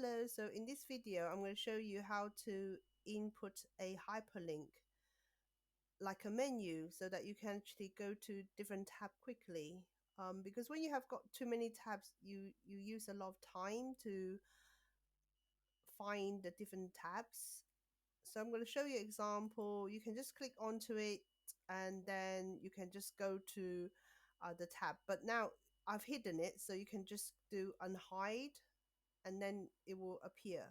Hello, so in this video, I'm going to show you how to input a hyperlink like a menu so that you can actually go to different tab quickly. Because when you have got too many tabs, you use a lot of time to find the different tabs. So I'm going to show you an example. You can just click onto it and then you can just go to the tab. But now I've hidden it, so you can just do unhide and then it will appear.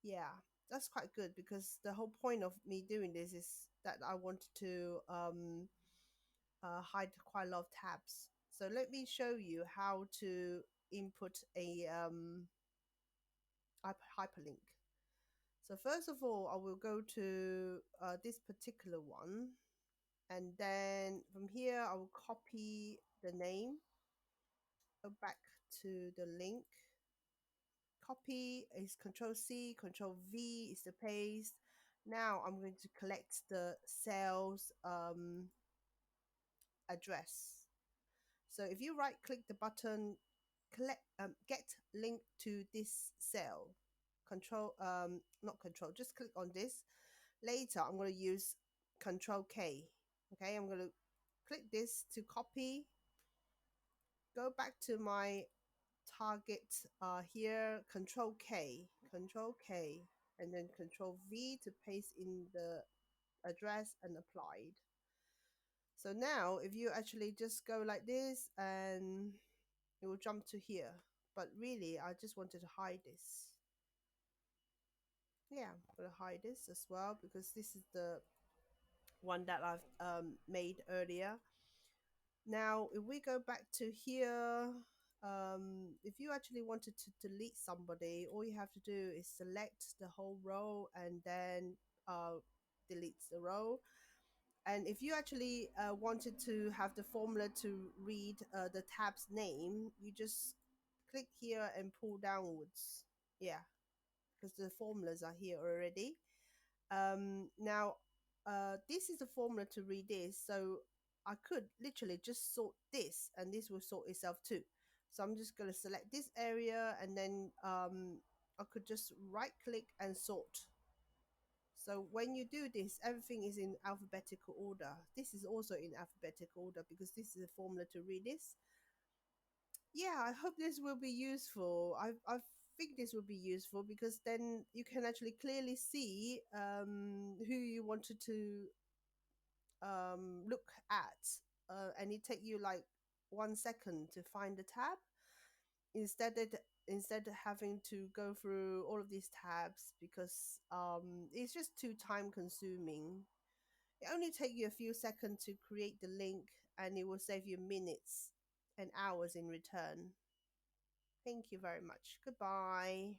Yeah, that's quite good because the whole point of me doing this is that I wanted to hide quite a lot of tabs. So let me show you how to input a hyperlink. So first of all, I will go to this particular one, and then from here I will copy the name, go back to the link. Copy is Control C, Control V is the paste. Now I'm going to collect the cell's address. So if you right click the button, get link to this cell. Control, not control, just click on this. Later, I'm going to use Control K. Okay, I'm going to click this to copy. Go back to my target here, Control K, and then Control V to paste in the address and applied. So now if you actually just go like this and it will jump to here. But really, I just wanted to hide this. Yeah, I'm going to hide this as well because this is the one that I've made earlier. Now, if we go back to here, if you actually wanted to delete somebody, all you have to do is select the whole row and then delete the row. And if you actually wanted to have the formula to read the tab's name, you just click here and pull downwards. Yeah, because the formulas are here already. Now, this is the formula to read this. So I could literally just sort this and this will sort itself too. So I'm just going to select this area and then I could just right click and sort. So when you do this, everything is in alphabetical order. This is also in alphabetical order because this is a formula to read this. Yeah, I hope this will be useful. I think this will be useful because then you can actually clearly see who you wanted to look at, and it take you like 1 second to find the tab instead of having to go through all of these tabs because it's just too time consuming. It only take you a few seconds to create the link and it will save you minutes and hours in return. Thank you very much. Goodbye.